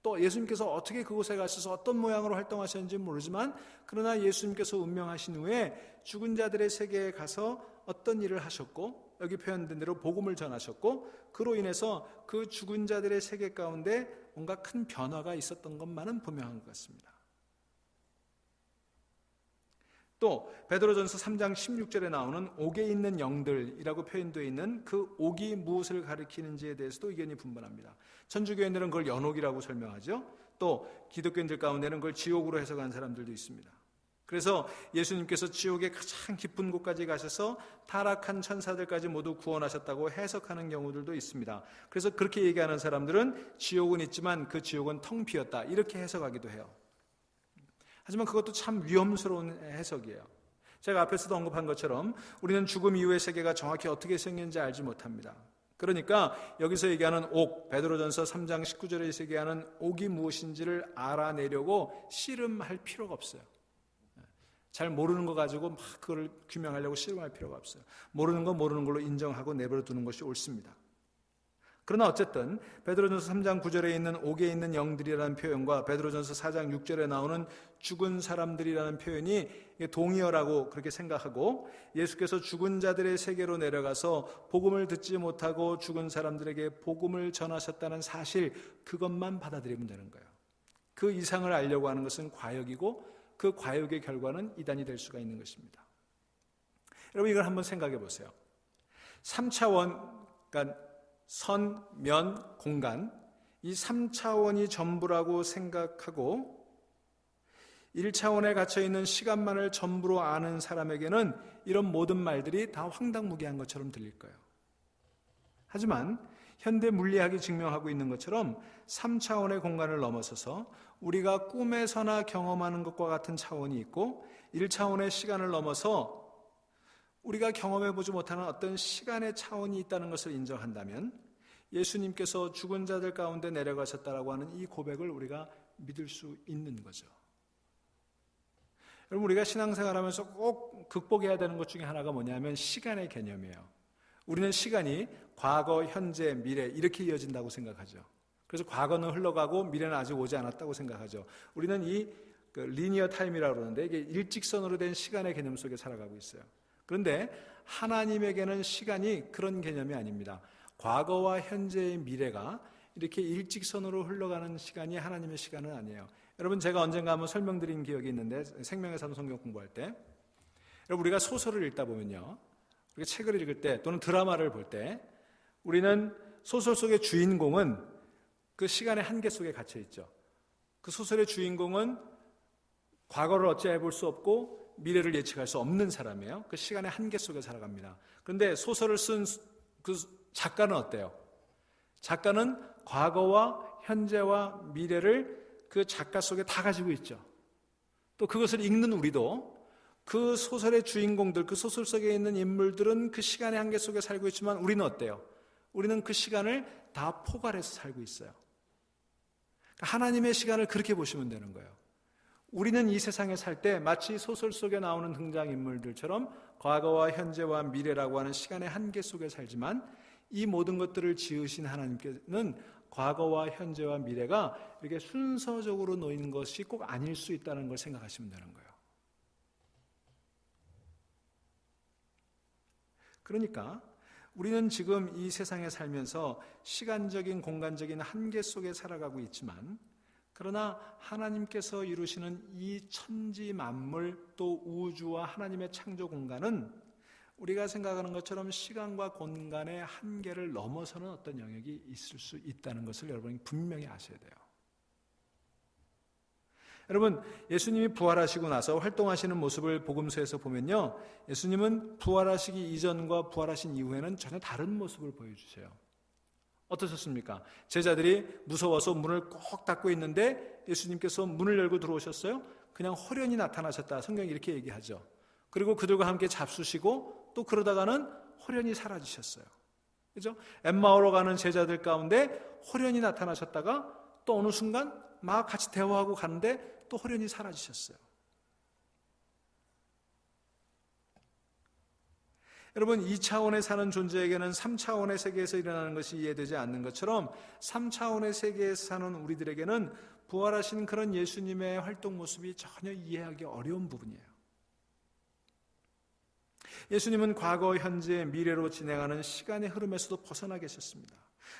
또 예수님께서 어떻게 그곳에 가셔서 어떤 모양으로 활동하셨는지 모르지만, 그러나 예수님께서 운명하신 후에 죽은 자들의 세계에 가서 어떤 일을 하셨고, 여기 표현된 대로 복음을 전하셨고, 그로 인해서 그 죽은 자들의 세계 가운데 뭔가 큰 변화가 있었던 것만은 분명한 것 같습니다. 또 베드로전서 3장 16절에 나오는 옥에 있는 영들이라고 표현되어 있는 그 옥이 무엇을 가리키는지에 대해서도 의견이 분분합니다. 천주교인들은 그걸 연옥이라고 설명하죠. 또 기독교인들 가운데는 그걸 지옥으로 해석한 사람들도 있습니다. 그래서 예수님께서 지옥의 가장 깊은 곳까지 가셔서 타락한 천사들까지 모두 구원하셨다고 해석하는 경우들도 있습니다. 그래서 그렇게 얘기하는 사람들은 지옥은 있지만 그 지옥은 텅 비었다, 이렇게 해석하기도 해요. 하지만 그것도 참 위험스러운 해석이에요. 제가 앞에서도 언급한 것처럼 우리는 죽음 이후의 세계가 정확히 어떻게 생겼는지 알지 못합니다. 그러니까 여기서 얘기하는 옥, 베드로전서 3장 19절에 얘기하는 옥이 무엇인지를 알아내려고 씨름할 필요가 없어요. 잘 모르는 거 가지고 막 그걸 규명하려고 씨름할 필요가 없어요. 모르는 거 모르는 걸로 인정하고 내버려 두는 것이 옳습니다. 그러나 어쨌든 베드로전서 3장 9절에 있는 옥에 있는 영들이라는 표현과 베드로전서 4장 6절에 나오는 죽은 사람들이라는 표현이 동의어라고 그렇게 생각하고, 예수께서 죽은 자들의 세계로 내려가서 복음을 듣지 못하고 죽은 사람들에게 복음을 전하셨다는 사실, 그것만 받아들이면 되는 거예요. 그 이상을 알려고 하는 것은 과욕이고, 그 과욕의 결과는 이단이 될 수가 있는 것입니다. 여러분, 이걸 한번 생각해 보세요. 3차원, 그러니까 선, 면, 공간, 이 3차원이 전부라고 생각하고 1차원에 갇혀있는 시간만을 전부로 아는 사람에게는 이런 모든 말들이 다 황당무계한 것처럼 들릴 거예요. 하지만 현대 물리학이 증명하고 있는 것처럼 3차원의 공간을 넘어서서 우리가 꿈에서나 경험하는 것과 같은 차원이 있고, 1차원의 시간을 넘어서 우리가 경험해보지 못하는 어떤 시간의 차원이 있다는 것을 인정한다면 예수님께서 죽은 자들 가운데 내려가셨다라고 하는 이 고백을 우리가 믿을 수 있는 거죠. 여러분, 우리가 신앙생활하면서 꼭 극복해야 되는 것 중에 하나가 뭐냐면 시간의 개념이에요. 우리는 시간이 과거, 현재, 미래 이렇게 이어진다고 생각하죠. 그래서 과거는 흘러가고 미래는 아직 오지 않았다고 생각하죠. 우리는 이 리니어 타임이라고 그러는데 이게 일직선으로 된 시간의 개념 속에 살아가고 있어요. 그런데 하나님에게는 시간이 그런 개념이 아닙니다. 과거와 현재의 미래가 이렇게 일직선으로 흘러가는 시간이 하나님의 시간은 아니에요. 여러분, 제가 언젠가 한번 설명드린 기억이 있는데, 생명의 삶 성경 공부할 때, 여러분, 우리가 소설을 읽다 보면요, 우리가 책을 읽을 때 또는 드라마를 볼 때 우리는 소설 속의 주인공은 그 시간의 한계 속에 갇혀 있죠. 그 소설의 주인공은 과거를 어찌해 볼 수 없고 미래를 예측할 수 없는 사람이에요. 그 시간의 한계 속에 살아갑니다. 그런데 소설을 쓴 그 작가는 어때요? 작가는 과거와 현재와 미래를 그 작가 속에 다 가지고 있죠. 또 그것을 읽는 우리도 그 소설의 주인공들, 그 소설 속에 있는 인물들은 그 시간의 한계 속에 살고 있지만 우리는 어때요? 우리는 그 시간을 다 포괄해서 살고 있어요. 하나님의 시간을 그렇게 보시면 되는 거예요. 우리는 이 세상에 살 때 마치 소설 속에 나오는 등장인물들처럼 과거와 현재와 미래라고 하는 시간의 한계 속에 살지만, 이 모든 것들을 지으신 하나님께는 과거와 현재와 미래가 이렇게 순서적으로 놓인 것이 꼭 아닐 수 있다는 걸 생각하시면 되는 거예요. 그러니까 우리는 지금 이 세상에 살면서 시간적인 공간적인 한계 속에 살아가고 있지만, 그러나 하나님께서 이루시는 이 천지 만물 또 우주와 하나님의 창조 공간은 우리가 생각하는 것처럼 시간과 공간의 한계를 넘어서는 어떤 영역이 있을 수 있다는 것을 여러분이 분명히 아셔야 돼요. 여러분, 예수님이 부활하시고 나서 활동하시는 모습을 복음서에서 보면요, 예수님은 부활하시기 이전과 부활하신 이후에는 전혀 다른 모습을 보여주세요. 어떠셨습니까? 제자들이 무서워서 문을 꼭 닫고 있는데 예수님께서 문을 열고 들어오셨어요? 그냥 호련히 나타나셨다. 성경이 이렇게 얘기하죠. 그리고 그들과 함께 잡수시고 또 그러다가는 호련히 사라지셨어요. 그죠? 엠마오로 가는 제자들 가운데 호련히 나타나셨다가 또 어느 순간 막 같이 대화하고 가는데 또 호련히 사라지셨어요. 여러분, 2차원에 사는 존재에게는 3차원의 세계에서 일어나는 것이 이해되지 않는 것처럼 3차원의 세계에서 사는 우리들에게는 부활하신 그런 예수님의 활동 모습이 전혀 이해하기 어려운 부분이에요. 예수님은 과거, 현재, 미래로 진행하는 시간의 흐름에서도 벗어나 계셨습니다.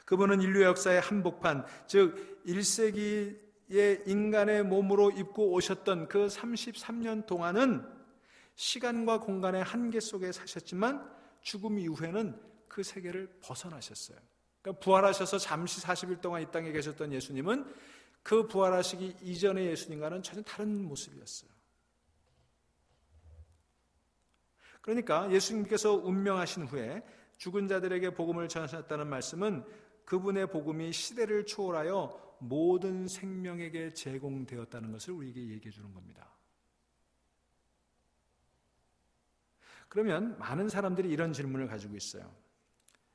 그분은 인류 역사의 한복판, 즉 1세기의 인간의 몸으로 입고 오셨던 그 33년 동안은 시간과 공간의 한계 속에 사셨지만 죽음 이후에는 그 세계를 벗어나셨어요. 그러니까 부활하셔서 잠시 40일 동안 이 땅에 계셨던 예수님은 그 부활하시기 이전의 예수님과는 전혀 다른 모습이었어요. 그러니까 예수님께서 운명하신 후에 죽은 자들에게 복음을 전하셨다는 말씀은 그분의 복음이 시대를 초월하여 모든 생명에게 제공되었다는 것을 우리에게 얘기해 주는 겁니다. 그러면 많은 사람들이 이런 질문을 가지고 있어요.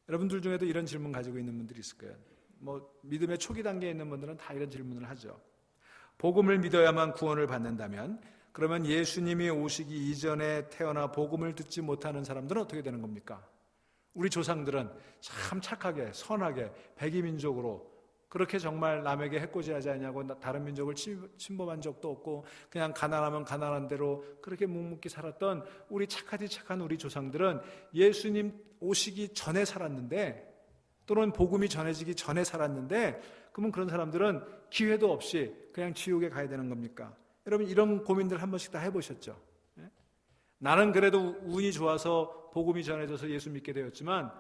여러분들 중에도 이런 질문 가지고 있는 분들이 있을 거예요. 믿음의 초기 단계에 있는 분들은 다 이런 질문을 하죠. 복음을 믿어야만 구원을 받는다면 그러면 예수님이 오시기 이전에 태어나 복음을 듣지 못하는 사람들은 어떻게 되는 겁니까? 우리 조상들은 참 착하게 선하게 백이민족으로 그렇게 정말 남에게 해코지하지 않냐고 다른 민족을 침범한 적도 없고 그냥 가난하면 가난한 대로 그렇게 묵묵히 살았던 우리 착하디 착한 우리 조상들은 예수님 오시기 전에 살았는데, 또는 복음이 전해지기 전에 살았는데, 그러면 그런 사람들은 기회도 없이 그냥 지옥에 가야 되는 겁니까? 여러분, 이런 고민들 한 번씩 다 해보셨죠? 나는 그래도 운이 좋아서 복음이 전해져서 예수 믿게 되었지만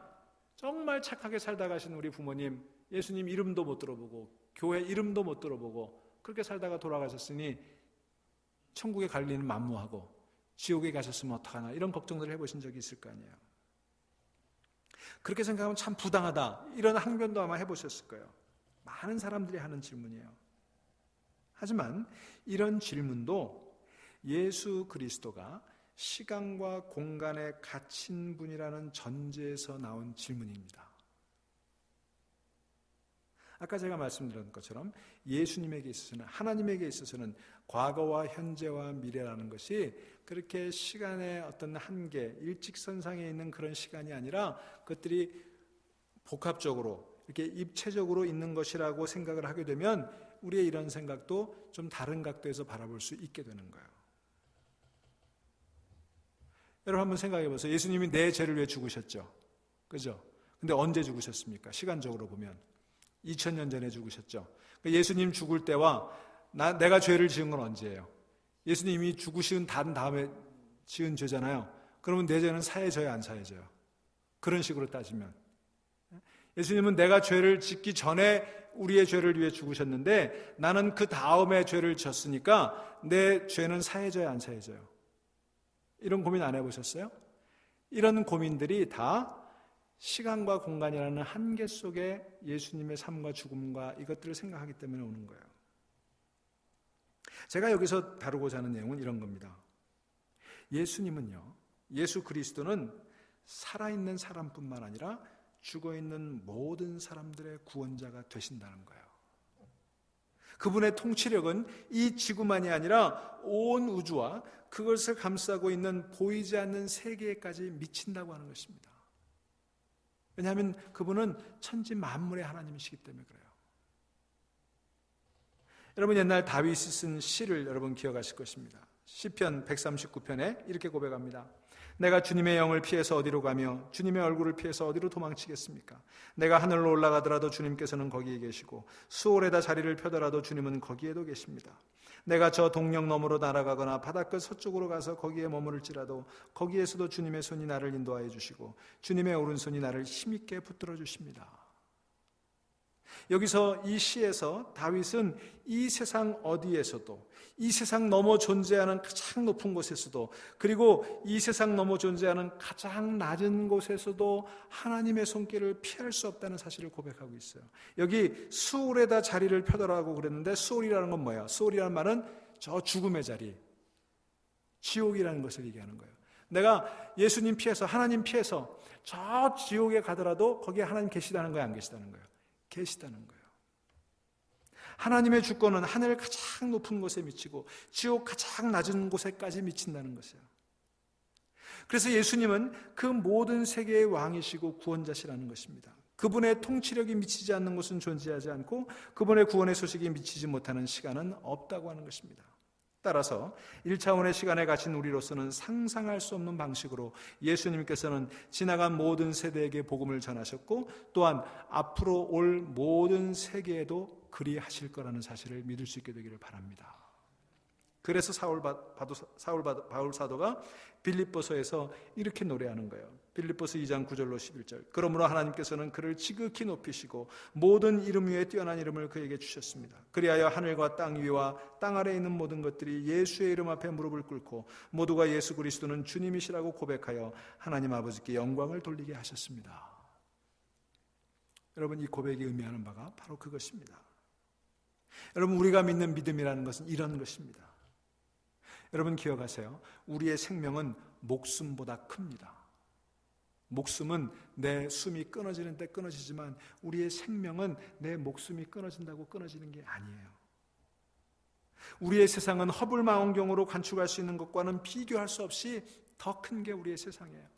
정말 착하게 살다 가신 우리 부모님, 예수님 이름도 못 들어보고 교회 이름도 못 들어보고 그렇게 살다가 돌아가셨으니 천국에 갈 일은 만무하고 지옥에 가셨으면 어떡하나, 이런 걱정들을 해보신 적이 있을 거 아니에요. 그렇게 생각하면 참 부당하다, 이런 항변도 아마 해보셨을 거예요. 많은 사람들이 하는 질문이에요. 하지만 이런 질문도 예수 그리스도가 시간과 공간에 갇힌 분이라는 전제에서 나온 질문입니다. 아까 제가 말씀드린 것처럼 예수님에게 있어서는, 하나님에게 있어서는 과거와 현재와 미래라는 것이 그렇게 시간의 어떤 한계, 일직선상에 있는 그런 시간이 아니라 그것들이 복합적으로 이렇게 입체적으로 있는 것이라고 생각을 하게 되면 우리의 이런 생각도 좀 다른 각도에서 바라볼 수 있게 되는 거예요. 여러분 한번 생각해 보세요. 예수님이 내 죄를 위해 죽으셨죠. 그죠? 근데 언제 죽으셨습니까? 시간적으로 보면 2000년 전에 죽으셨죠. 예수님 죽을 때와 내가 죄를 지은 건 언제예요? 예수님이 죽으신 다음에 지은 죄잖아요. 그러면 내 죄는 사해져요, 안 사해져요? 그런 식으로 따지면 예수님은 내가 죄를 짓기 전에 우리의 죄를 위해 죽으셨는데 나는 그 다음에 죄를 졌으니까 내 죄는 사해져요, 안 사해져요? 이런 고민 안 해보셨어요? 이런 고민들이 다 시간과 공간이라는 한계 속에 예수님의 삶과 죽음과 이것들을 생각하기 때문에 오는 거예요. 제가 여기서 다루고자 하는 내용은 이런 겁니다. 예수님은요, 예수 그리스도는 살아있는 사람뿐만 아니라 죽어있는 모든 사람들의 구원자가 되신다는 거예요. 그분의 통치력은 이 지구만이 아니라 온 우주와 그것을 감싸고 있는 보이지 않는 세계까지 미친다고 하는 것입니다. 왜냐하면 그분은 천지 만물의 하나님이시기 때문에 그래요. 여러분, 옛날 다윗이 쓴 시를 여러분 기억하실 것입니다. 시편 139편에 이렇게 고백합니다. 내가 주님의 영을 피해서 어디로 가며 주님의 얼굴을 피해서 어디로 도망치겠습니까? 내가 하늘로 올라가더라도 주님께서는 거기에 계시고 수월에다 자리를 펴더라도 주님은 거기에도 계십니다. 내가 저 동력 너머로 날아가거나 바닷끝 서쪽으로 가서 거기에 머무를지라도 거기에서도 주님의 손이 나를 인도하여 주시고 주님의 오른손이 나를 힘있게 붙들어 주십니다. 여기서 이 시에서 다윗은 이 세상 어디에서도, 이 세상 넘어 존재하는 가장 높은 곳에서도, 그리고 이 세상 넘어 존재하는 가장 낮은 곳에서도 하나님의 손길을 피할 수 없다는 사실을 고백하고 있어요. 여기 수월에다 자리를 펴더라고 그랬는데, 수월이라는 건 뭐예요? 수월이라는 말은 저 죽음의 자리, 지옥이라는 것을 얘기하는 거예요. 내가 예수님 피해서, 하나님 피해서 저 지옥에 가더라도 거기에 하나님 계시다는 거예요, 안 계시다는 거예요? 계시다는 거예요. 하나님의 주권은 하늘 가장 높은 곳에 미치고 지옥 가장 낮은 곳에까지 미친다는 것이에요. 그래서 예수님은 그 모든 세계의 왕이시고 구원자시라는 것입니다. 그분의 통치력이 미치지 않는 곳은 존재하지 않고 그분의 구원의 소식이 미치지 못하는 시간은 없다고 하는 것입니다. 따라서 1차원의 시간에 갇힌 우리로서는 상상할 수 없는 방식으로 예수님께서는 지나간 모든 세대에게 복음을 전하셨고 또한 앞으로 올 모든 세계에도 그리하실 거라는 사실을 믿을 수 있게 되기를 바랍니다. 그래서 바울 사도가 빌립보서에서 이렇게 노래하는 거예요. 빌립보서 2장 9절로 11절. 그러므로 하나님께서는 그를 지극히 높이시고 모든 이름 위에 뛰어난 이름을 그에게 주셨습니다. 그리하여 하늘과 땅 위와 땅 아래에 있는 모든 것들이 예수의 이름 앞에 무릎을 꿇고 모두가 예수 그리스도는 주님이시라고 고백하여 하나님 아버지께 영광을 돌리게 하셨습니다. 여러분, 이 고백이 의미하는 바가 바로 그것입니다. 여러분, 우리가 믿는 믿음이라는 것은 이런 것입니다. 여러분 기억하세요. 우리의 생명은 목숨보다 큽니다. 목숨은 내 숨이 끊어지는데 끊어지지만 우리의 생명은 내 목숨이 끊어진다고 끊어지는 게 아니에요. 우리의 세상은 허블망원경으로 관측할 수 있는 것과는 비교할 수 없이 더 큰 게 우리의 세상이에요.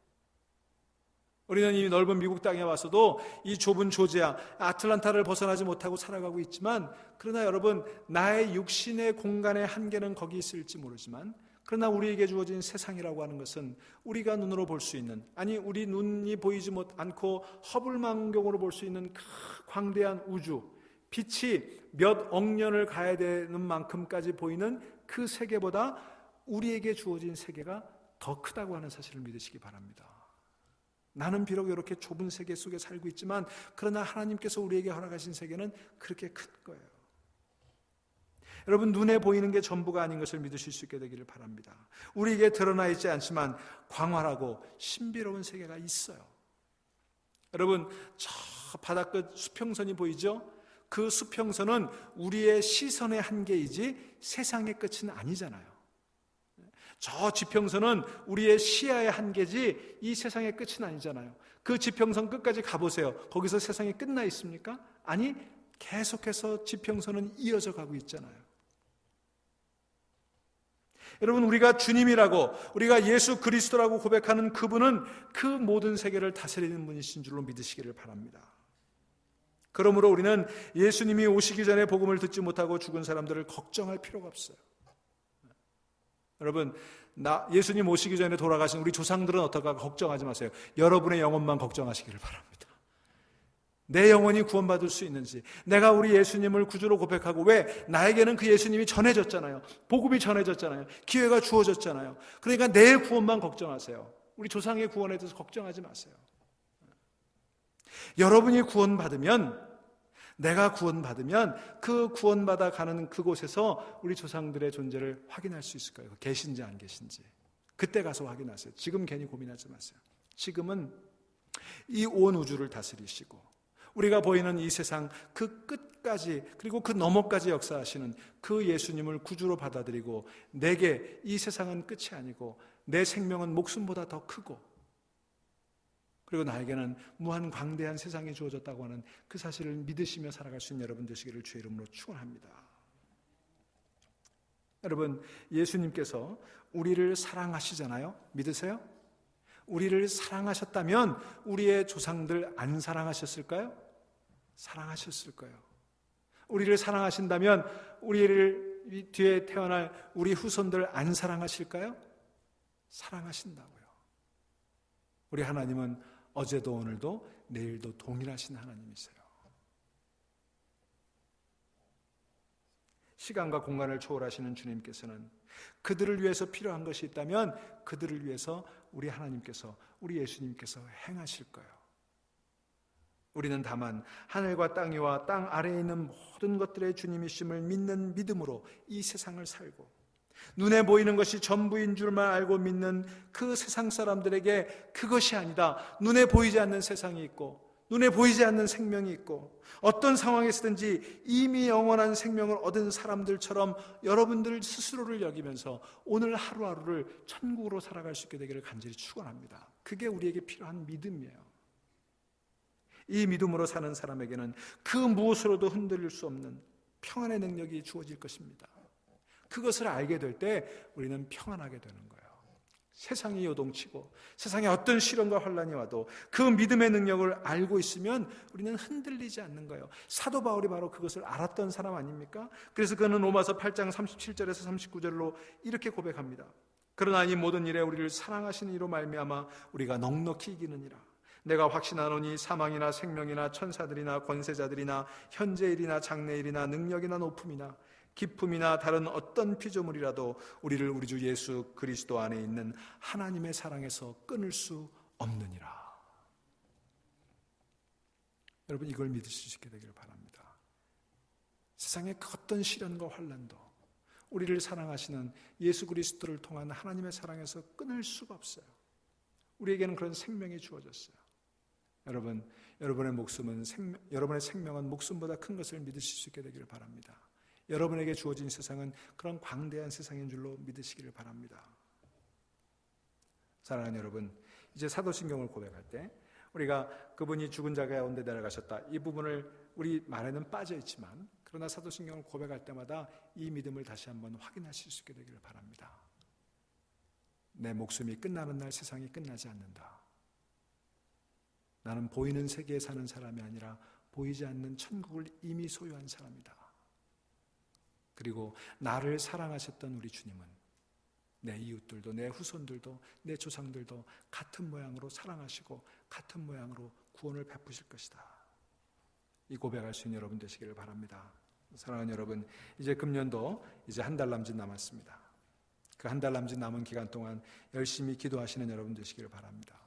우리는 이 넓은 미국 땅에 와서도 이 좁은 조지아, 아틀란타를 벗어나지 못하고 살아가고 있지만, 그러나 여러분, 나의 육신의 공간의 한계는 거기 있을지 모르지만, 그러나 우리에게 주어진 세상이라고 하는 것은 우리가 눈으로 볼 수 있는, 아니 우리 눈이 보이지 않고 허블망원경으로 볼 수 있는 그 광대한 우주, 빛이 몇 억 년을 가야 되는 만큼까지 보이는 그 세계보다 우리에게 주어진 세계가 더 크다고 하는 사실을 믿으시기 바랍니다. 나는 비록 이렇게 좁은 세계 속에 살고 있지만 그러나 하나님께서 우리에게 허락하신 세계는 그렇게 큰 거예요. 여러분, 눈에 보이는 게 전부가 아닌 것을 믿으실 수 있게 되기를 바랍니다. 우리에게 드러나 있지 않지만 광활하고 신비로운 세계가 있어요. 여러분, 저 바다끝 수평선이 보이죠? 그 수평선은 우리의 시선의 한계이지 세상의 끝은 아니잖아요. 저 지평선은 우리의 시야의 한계지 이 세상의 끝은 아니잖아요. 그 지평선 끝까지 가보세요. 거기서 세상이 끝나 있습니까? 아니, 계속해서 지평선은 이어져 가고 있잖아요. 여러분, 우리가 주님이라고, 우리가 예수 그리스도라고 고백하는 그분은 그 모든 세계를 다스리는 분이신 줄로 믿으시기를 바랍니다. 그러므로 우리는 예수님이 오시기 전에 복음을 듣지 못하고 죽은 사람들을 걱정할 필요가 없어요. 여러분, 예수님 오시기 전에 돌아가신 우리 조상들은 어떨까 걱정하지 마세요. 여러분의 영혼만 걱정하시기를 바랍니다. 내 영혼이 구원받을 수 있는지, 내가 우리 예수님을 구주로 고백하고, 왜? 나에게는 그 예수님이 전해졌잖아요. 복음이 전해졌잖아요. 기회가 주어졌잖아요. 그러니까 내 구원만 걱정하세요. 우리 조상의 구원에 대해서 걱정하지 마세요. 여러분이 구원받으면, 내가 구원받으면 그 구원받아 가는 그곳에서 우리 조상들의 존재를 확인할 수 있을 거예요. 계신지 안 계신지. 그때 가서 확인하세요. 지금 괜히 고민하지 마세요. 지금은 이 온 우주를 다스리시고 우리가 보이는 이 세상 그 끝까지, 그리고 그 너머까지 역사하시는 그 예수님을 구주로 받아들이고, 내게 이 세상은 끝이 아니고 내 생명은 목숨보다 더 크고, 그리고 나에게는 무한 광대한 세상이 주어졌다고 하는 그 사실을 믿으시며 살아갈 수 있는 여러분 되시기를 주의 이름으로 축원합니다. 여러분, 예수님께서 우리를 사랑하시잖아요. 믿으세요? 우리를 사랑하셨다면 우리의 조상들 안 사랑하셨을까요? 사랑하셨을 거예요. 우리를 사랑하신다면 우리를 뒤에 태어날 우리 후손들 안 사랑하실까요? 사랑하신다고요. 우리 하나님은 어제도 오늘도 내일도 동일하신 하나님이세요. 시간과 공간을 초월하시는 주님께서는 그들을 위해서 필요한 것이 있다면 그들을 위해서 우리 하나님께서, 우리 예수님께서 행하실 거예요. 우리는 다만 하늘과 땅 위와 땅 아래에 있는 모든 것들의 주님이심을 믿는 믿음으로 이 세상을 살고, 눈에 보이는 것이 전부인 줄만 알고 믿는 그 세상 사람들에게 그것이 아니다, 눈에 보이지 않는 세상이 있고 눈에 보이지 않는 생명이 있고, 어떤 상황에서든지 이미 영원한 생명을 얻은 사람들처럼 여러분들 스스로를 여기면서 오늘 하루하루를 천국으로 살아갈 수 있게 되기를 간절히 축원합니다. 그게 우리에게 필요한 믿음이에요. 이 믿음으로 사는 사람에게는 그 무엇으로도 흔들릴 수 없는 평안의 능력이 주어질 것입니다. 그것을 알게 될 때 우리는 평안하게 되는 거예요. 세상이 요동치고 세상에 어떤 시련과 환난이 와도 그 믿음의 능력을 알고 있으면 우리는 흔들리지 않는 거예요. 사도 바울이 바로 그것을 알았던 사람 아닙니까? 그래서 그는 로마서 8장 37절에서 39절로 이렇게 고백합니다. 그러나 이 모든 일에 우리를 사랑하시는 이로 말미암아 우리가 넉넉히 이기느니라. 내가 확신하노니 사망이나 생명이나 천사들이나 권세자들이나 현재일이나 장래일이나 능력이나 높음이나 기품이나 다른 어떤 피조물이라도 우리를 우리 주 예수 그리스도 안에 있는 하나님의 사랑에서 끊을 수 없느니라. 여러분, 이걸 믿을 수 있게 되기를 바랍니다. 세상의 그 어떤 시련과 환난도 우리를 사랑하시는 예수 그리스도를 통한 하나님의 사랑에서 끊을 수가 없어요. 우리에게는 그런 생명이 주어졌어요. 여러분, 여러분의 생명은 목숨보다 큰 것을 믿으실 수 있게 되기를 바랍니다. 여러분에게 주어진 세상은 그런 광대한 세상인 줄로 믿으시기를 바랍니다. 사랑하는 여러분, 이제 사도신경을 고백할 때 우리가 그분이 죽은 자 가운데 내려가셨다, 이 부분을 우리 말에는 빠져 있지만, 그러나 사도신경을 고백할 때마다 이 믿음을 다시 한번 확인하실 수 있게 되기를 바랍니다. 내 목숨이 끝나는 날 세상이 끝나지 않는다. 나는 보이는 세계에 사는 사람이 아니라 보이지 않는 천국을 이미 소유한 사람이다. 그리고 나를 사랑하셨던 우리 주님은 내 이웃들도, 내 후손들도, 내 조상들도 같은 모양으로 사랑하시고 같은 모양으로 구원을 베푸실 것이다. 이 고백할 수 있는 여러분 되시기를 바랍니다. 사랑하는 여러분, 이제 금년도 이제 한 달 남짓 남았습니다. 그 한 달 남짓 남은 기간 동안 열심히 기도하시는 여러분 되시기를 바랍니다.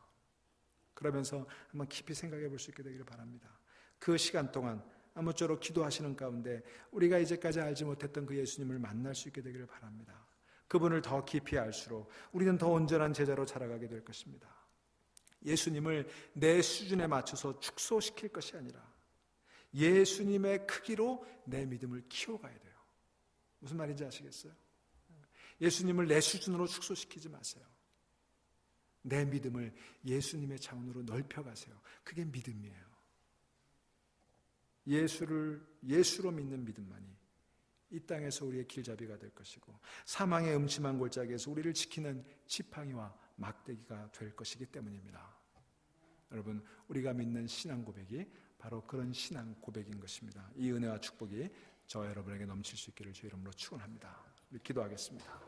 그러면서 한번 깊이 생각해 볼 수 있게 되기를 바랍니다. 그 시간 동안 아무쪼록 기도하시는 가운데 우리가 이제까지 알지 못했던 그 예수님을 만날 수 있게 되기를 바랍니다. 그분을 더 깊이 알수록 우리는 더 온전한 제자로 자라가게 될 것입니다. 예수님을 내 수준에 맞춰서 축소시킬 것이 아니라 예수님의 크기로 내 믿음을 키워가야 돼요. 무슨 말인지 아시겠어요? 예수님을 내 수준으로 축소시키지 마세요. 내 믿음을 예수님의 차원으로 넓혀가세요. 그게 믿음이에요. 예수로 믿는 믿음만이 이 땅에서 우리의 길잡이가 될 것이고, 사망의 음침한 골짜기에서 우리를 지키는 지팡이와 막대기가 될 것이기 때문입니다. 여러분, 우리가 믿는 신앙 고백이 바로 그런 신앙 고백인 것입니다. 이 은혜와 축복이 저와 여러분에게 넘칠 수 있기를 주의 이름으로 축원합니다. 기도하겠습니다.